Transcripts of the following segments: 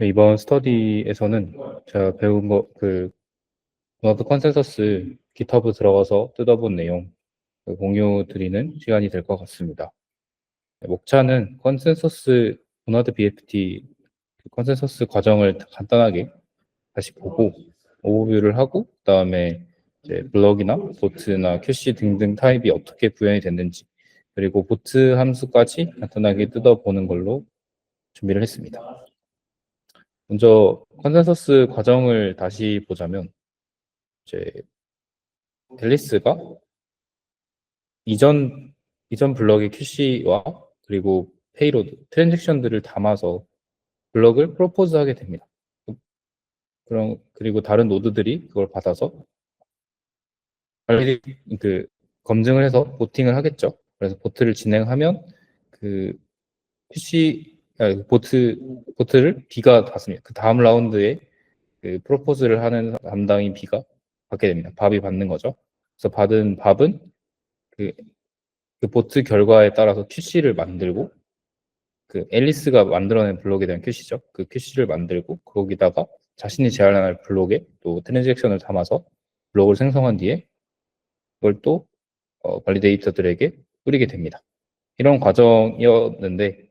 네, 이번 스터디에서는 제가 배운 노드 컨센서스 GitHub 들어가서 뜯어본 내용 공유 드리는 시간이 될 것 같습니다. 네, 목차는 모나드 BFT 컨센서스 과정을 간단하게 다시 보고 오버뷰를 하고 그다음에 이제 블럭이나 보트나 큐시 등등 타입이 어떻게 구현이 됐는지 그리고 보트 함수까지 간단하게 뜯어보는 걸로 준비를 했습니다. 먼저 컨센서스 과정을 다시 보자면 이제 앨리스가 이전 이전 블럭의 QC와 그리고 페이로드 트랜잭션들을 담아서 블럭을 프로포즈하게 됩니다. 그리고 다른 노드들이 그걸 받아서 발리디 그 검증을 해서 보팅을 하겠죠. 그래서 보트를 진행하면 그 QC 보트를 B가 받습니다. 그 다음 라운드에 그 프로포즈를 하는 담당인 B가 받게 됩니다. 밥이 받는 거죠. 그래서 받은 밥은 그, 그 보트 결과에 따라서 QC를 만들고 그 앨리스가 만들어낸 블록에 대한 QC죠. 그 QC를 만들고 거기다가 자신이 제안할 블록에 또 트랜잭션을 담아서 블록을 생성한 뒤에 그걸 또 발리데이터들에게 뿌리게 됩니다. 이런 과정이었는데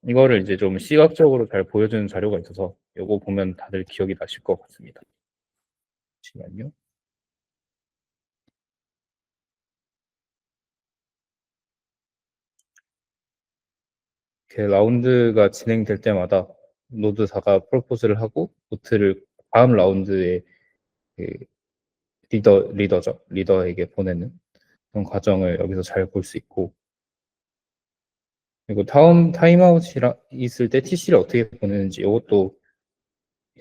이거를 이제 좀 시각적으로 잘 보여주는 자료가 있어서 이거 보면 다들 기억이 나실 것 같습니다. 잠시만요. 이렇게 라운드가 진행될 때마다 노드 4가 프로포즈를 하고 보트를 다음 라운드에 그 리더죠. 리더에게 보내는 그런 과정을 여기서 잘 볼 수 있고 그리고 타임아웃이 있을 때 TC를 어떻게 보내는지 이것도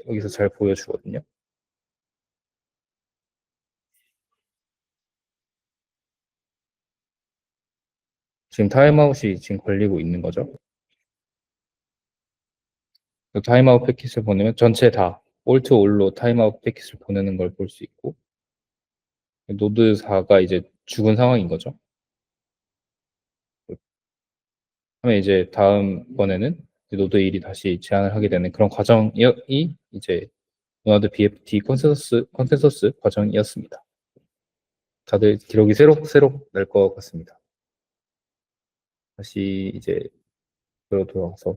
여기서 잘 보여주거든요. 지금 타임아웃이 지금 걸리고 있는 거죠. 그 타임아웃 패킷을 보내면 전체 다 all to all로 타임아웃 패킷을 보내는 걸 볼 수 있고 노드 4가 이제 죽은 상황인 거죠. 그러면 이제 다음번에는 노드 1이 다시 제안을 하게 되는 그런 과정이 이제 노드 BFT 컨센서스 과정이었습니다. 다들 기록이 새록새록 날 것 같습니다. 다시 이제 돌아와서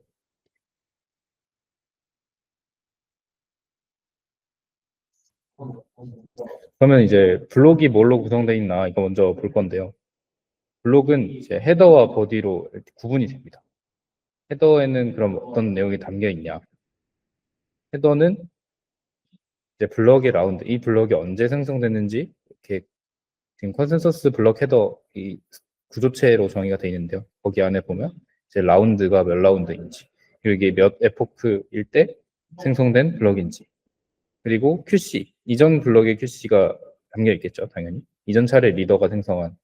그러면 이제 블록이 뭘로 구성되어 있나 이거 먼저 볼 건데요. 블록은 이제 헤더와 버디로 이렇게 구분이 됩니다. 헤더에는 그럼 어떤 내용이 담겨 있냐? 헤더는 이제 블럭의 라운드, 이 블럭이 언제 생성됐는지 이렇게 지금 컨센서스 블럭 헤더 이 구조체로 정의가 되어 있는데요. 거기 안에 보면 이제 라운드가 몇 라운드인지, 그리고 이게 몇 에포크일 때 생성된 블럭인지, 그리고 QC, 이전 블럭의 QC가 담겨 있겠죠, 당연히. 이전 차례 리더가 생성한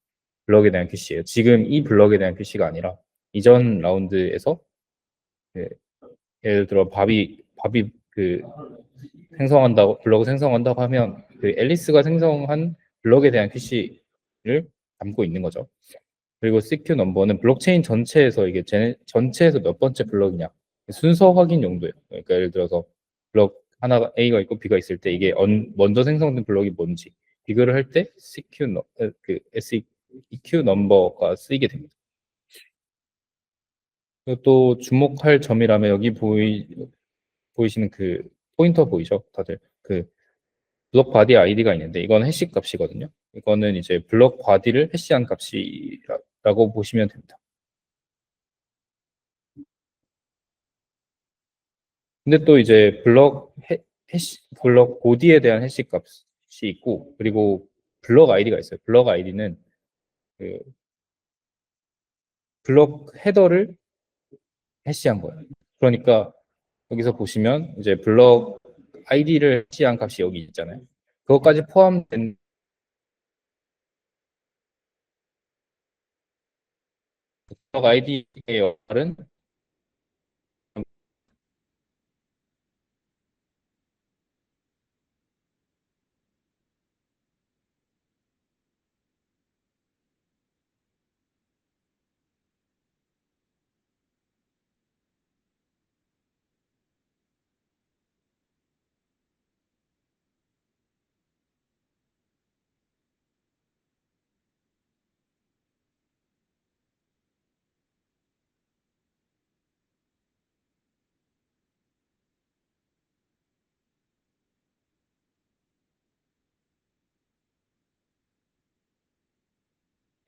블럭에 대한 QC예요. 지금 이 블럭에 대한 QC가 아니라 이전 라운드에서 그 예를 들어 밥이 그 생성한다고 블럭을 생성한다고 하면 그 앨리스가 생성한 블럭에 대한 QC를 담고 있는 거죠. 그리고 CQ 넘버는 블록체인 전체에서 이게 전체에서 몇 번째 블럭이냐 순서 확인 용도예요. 그러니까 예를 들어서 블럭 하나가 A가 있고 B가 있을 때 이게 먼저 생성된 블럭이 뭔지 비교를 할 때 그 SEQ 넘버가 쓰이게 됩니다. 그리고 또 주목할 점이라면 여기 보이시는 그 포인터 보이죠? 다들 그 블록 바디 아이디가 있는데 이건 해시 값이거든요. 이거는 이제 블록 바디를 해시한 값이라고 보시면 됩니다. 근데 또 이제 블록 보디에 대한 해시 값이 있고 그리고 블록 아이디가 있어요. 블록 아이디는 그 블록 헤더를 해시한 거예요. 그러니까 여기서 보시면 이제 블록 아이디를 해시한 값이 여기 있잖아요. 그것까지 포함된 블록 아이디의 역할은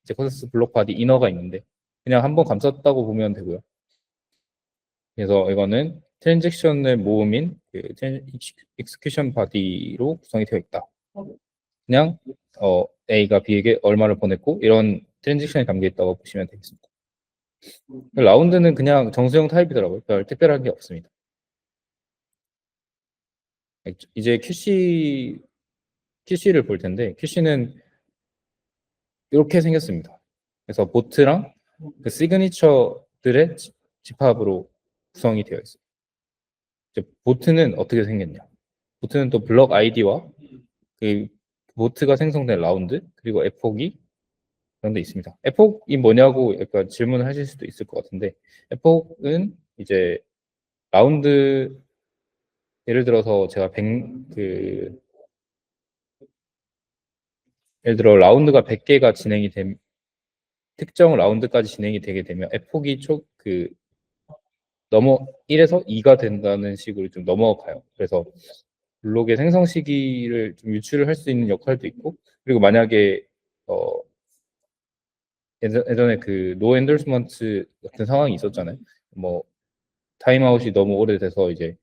이제 컨센서스 블록 바디 이너가 있는데 그냥 한번 감쌌다고 보면 되고요. 그래서 이거는 트랜잭션을 모음인 그 execution 바디로 구성이 되어 있다. 그냥 A가 B에게 얼마를 보냈고 이런 트랜잭션이 담겨 있다고 보시면 되겠습니다. 라운드는 그냥 정수형 타입이더라고요. 별 특별한 게 없습니다. 이제 QC를 볼 텐데 QC는 이렇게 생겼습니다. 그래서 보트랑 그 시그니처들의 집합으로 구성이 되어 있어요. 이제 보트는 어떻게 생겼냐? 보트는 또 블럭 아이디와 그 보트가 생성된 라운드 그리고 에폭이 그런 데 있습니다. 에폭이 뭐냐고 약간 질문을 하실 수도 있을 것 같은데 에폭은 이제 라운드 예를 들어서 제가 예를 들어 라운드가 100개가 진행이 된 특정 라운드까지 진행이 되게 되면 에폭이 넘어 1에서 2가 된다는 식으로 좀 넘어가요. 그래서 블록의 생성 시기를 좀 유출을 할 수 있는 역할도 있고 그리고 만약에 어 예전에 그 노 엔돌스먼트 같은 상황이 있었잖아요. 뭐 타임아웃이 너무 오래돼서 이제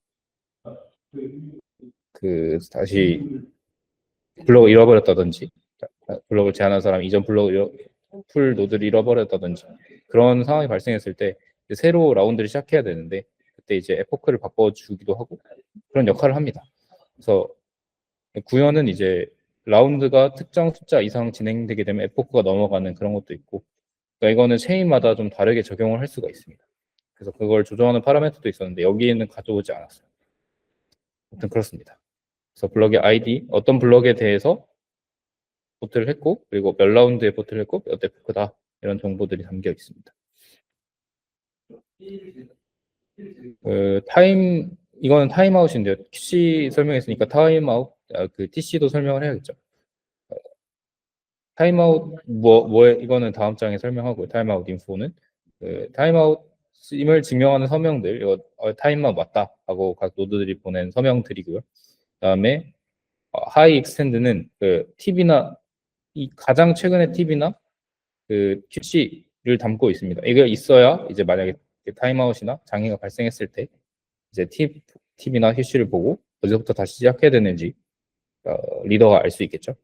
그 다시 블록을 잃어버렸다든지 블록을 제한한 사람이 이전 풀 노드를 잃어버렸다든지 그런 상황이 발생했을 때 새로 라운드를 시작해야 되는데 그때 이제 에포크를 바꿔주기도 하고 그런 역할을 합니다. 그래서 구현은 이제 라운드가 특정 숫자 이상 진행되게 되면 에포크가 넘어가는 그런 것도 있고 그러니까 이거는 체인마다 좀 다르게 적용을 할 수가 있습니다. 그래서 그걸 조정하는 파라미터도 있었는데 여기에는 가져오지 않았어요. 아무튼 그렇습니다. 그래서 블럭의 ID, 어떤 블럭에 대해서 보트를 했고 그리고 몇 라운드에 보트를 했고 몇 에포크다 이런 정보들이 담겨 있습니다. 이거는 타임아웃인데요. TC 설명했으니까 타임아웃, 그 TC도 설명을 해야겠죠. 타임아웃 이거는 다음 장에 설명하고요. 타임아웃 인포는 타임아웃임을 증명하는 서명들 이거 타임아웃 맞다 하고 각 노드들이 보낸 서명들이고요. 그다음에 하이 익스텐드는 그 팁이나 이 가장 최근의 팁이나 그 QC를 담고 있습니다. 이게 있어야 이제 만약에 타임아웃이나 장애가 발생했을 때 이제 팁이나 QC를 보고 어디서부터 다시 시작해야 되는지 리더가 알 수 있겠죠.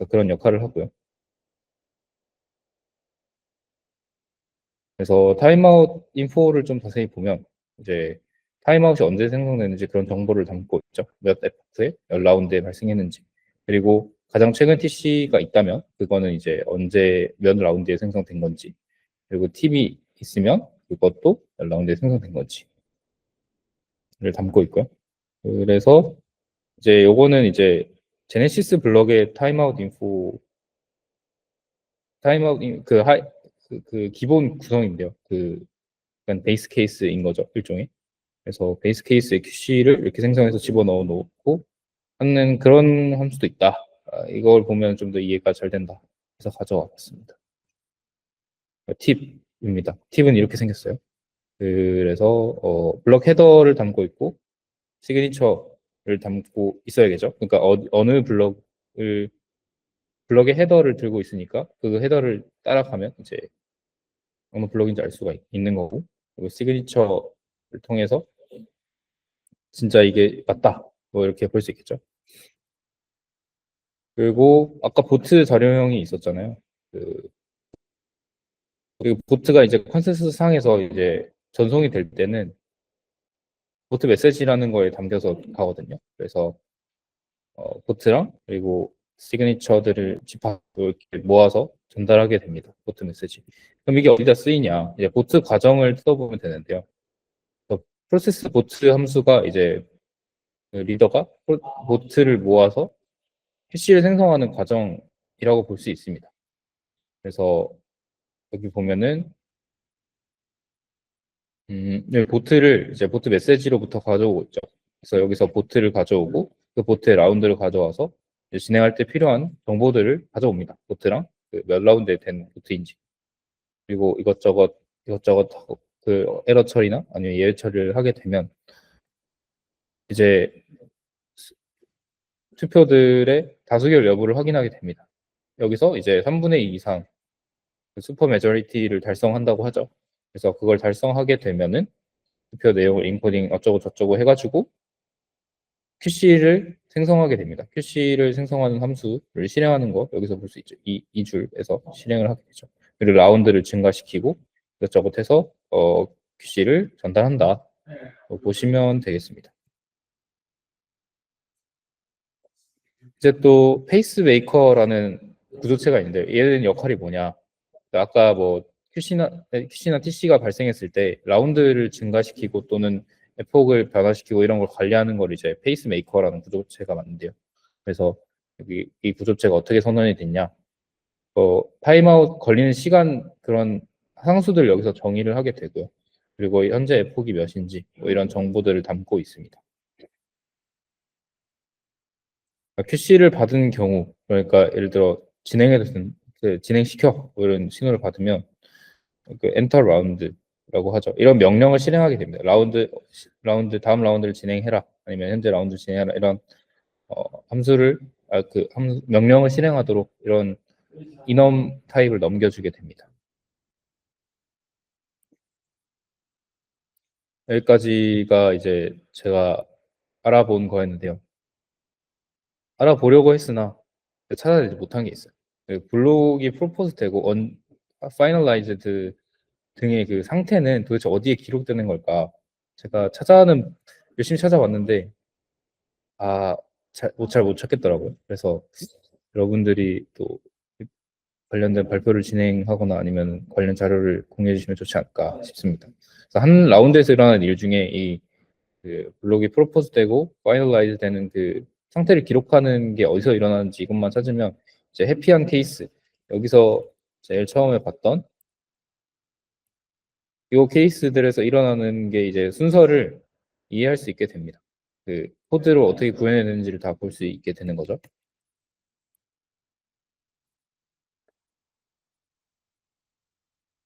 그런 역할을 하고요. 그래서 타임아웃 인포를 좀 자세히 보면 이제 타임아웃이 언제 생성되는지 그런 정보를 담고 있죠. 몇 에포트에 몇 라운드에 발생했는지 그리고 가장 최근 TC가 있다면 그거는 이제 언제 몇 라운드에 생성된 건지 그리고 팁이 있으면 그것도 몇 라운드에 생성된 건지를 담고 있고요. 그래서 이제 요거는 이제 제네시스 블럭의 타임아웃 인포 타임아웃 그 기본 구성인데요. 약간 베이스 케이스인 거죠, 일종의. 그래서 베이스 케이스의 QC를 이렇게 생성해서 집어넣어 놓고 하는 그런 함수도 있다. 이걸 보면 좀 더 이해가 잘 된다. 그래서 가져와 봤습니다. 팁입니다. 팁은 이렇게 생겼어요. 그래서 블럭 헤더를 담고 있고 시그니처를 담고 있어야겠죠. 그러니까 어느 블럭의 헤더를 들고 있으니까 그 헤더를 따라가면 이제 어느 블럭인지 알 수가 있는 거고 그리고 시그니처를 통해서 진짜 이게 맞다 뭐 이렇게 볼 수 있겠죠. 그리고 아까 보트 자료형이 있었잖아요. 그 보트가 이제 컨센서스 상에서 이제 전송이 될 때는 보트 메시지라는 거에 담겨서 가거든요. 그래서 보트랑 그리고 시그니처들을 집합 이렇게 모아서 전달하게 됩니다. 보트 메시지. 그럼 이게 어디다 쓰이냐? 이제 보트 과정을 뜯어보면 되는데요. 프로세스 보트 함수가 이제 그 리더가 보트를 모아서 캐시를 생성하는 과정이라고 볼 수 있습니다. 그래서 여기 보면은 여기 보트를 이제 보트 메시지로부터 가져오고 있죠. 그래서 여기서 보트를 가져오고 그 보트의 라운드를 가져와서 진행할 때 필요한 정보들을 가져옵니다. 보트랑 그몇 라운드에 된 보트인지 그리고 이것저것 하고 그 에러 처리나 아니면 예외 처리를 하게 되면 이제 투표들의 다수결 여부를 확인하게 됩니다. 여기서 이제 3분의 2 이상 슈퍼 메저리티를 달성한다고 하죠. 그래서 그걸 달성하게 되면은 투표 내용을 인코딩 어쩌고 저쩌고 해가지고 QC를 생성하게 됩니다. QC를 생성하는 함수를 실행하는 거 여기서 볼 수 있죠. 이 줄에서 실행을 하게 되죠. 그리고 라운드를 증가시키고 이것저것 해서 QC를 전달한다. 보시면 되겠습니다. 이제 또 페이스메이커라는 구조체가 있는데 얘는 역할이 뭐냐? 아까 뭐 QC나 TC가 발생했을 때 라운드를 증가시키고 또는 에폭을 변화시키고 이런 걸 관리하는 걸 이제 페이스메이커라는 구조체가 맞는데요. 그래서 여기 이 구조체가 어떻게 선언이 됐냐? 타임아웃 걸리는 시간 그런 상수들 여기서 정의를 하게 되고요. 그리고 현재 에폭이 몇인지 뭐 이런 정보들을 담고 있습니다. QC를 받은 경우, 그러니까 예를 들어 진행시켜 뭐 이런 신호를 받으면 그 엔터 라운드라고 하죠. 이런 명령을 실행하게 됩니다. 다음 라운드를 진행해라 아니면 현재 라운드 진행해라 이런 함수를 명령을 실행하도록 이런 인엄 타입을 넘겨주게 됩니다. 여기까지가 이제 제가 알아본 거였는데요. 알아보려고 했으나 찾아내지 못한 게 있어요. 블록이 프로포즈 되고 파이널라이즈드 등의 그 상태는 도대체 어디에 기록되는 걸까? 제가 열심히 찾아봤는데 잘 못 찾겠더라고요. 그래서 여러분들이 또 관련된 발표를 진행하거나 아니면 관련 자료를 공유해 주시면 좋지 않을까 싶습니다. 그래서 한 라운드에서 일어나는 일 중에 그 블록이 프로포즈 되고 파이널라이즈 되는 그 상태를 기록하는 게 어디서 일어나는지 이것만 찾으면 이제 해피한 케이스 여기서 제일 처음에 봤던 이 케이스들에서 일어나는 게 이제 순서를 이해할 수 있게 됩니다. 그 코드로 어떻게 구현해내는지를 다 볼 수 있게 되는 거죠.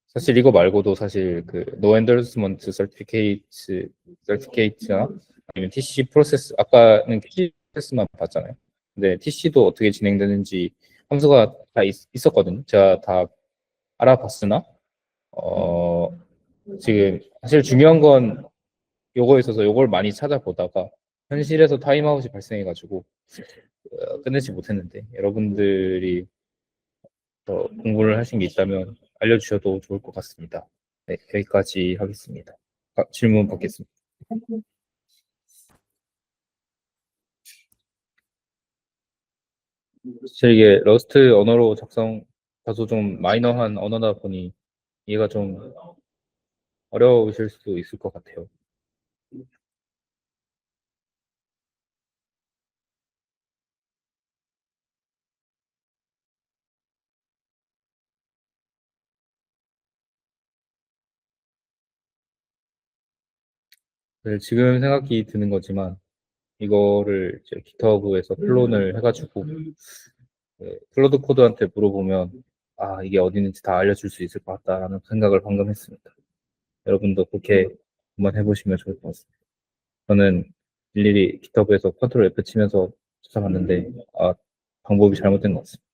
사실 이거 말고도 사실 그 No Endorsement Certificate나 아니면 TC 프로세스 아까는 TC 프로세스만 봤잖아요. 근데 TC도 어떻게 진행되는지 함수가 다 있었거든요. 제가 다 알아봤으나 어, 지금 사실 중요한 건 요거에 있어서 요걸 많이 찾아보다가 현실에서 타임아웃이 발생해가지고 끝내지 못했는데 여러분들이 공부를 하신 게 있다면 알려주셔도 좋을 것 같습니다. 네, 여기까지 하겠습니다. 질문 받겠습니다. 사실 이게 러스트 언어로 다소 좀 마이너한 언어다 보니 이해가 좀 어려우실 수도 있을 것 같아요. 네, 지금 생각이 드는 거지만 이거를 이제 깃허브에서 클론을 해가지고 클로드 코드한테 물어보면 이게 어디 있는지 다 알려줄 수 있을 것 같다라는 생각을 방금 했습니다. 여러분도 그렇게 한번 해보시면 좋을 것 같습니다. 저는 일일이 깃허브에서 컨트롤 F 치면서 찾아봤는데 방법이 잘못된 것 같습니다.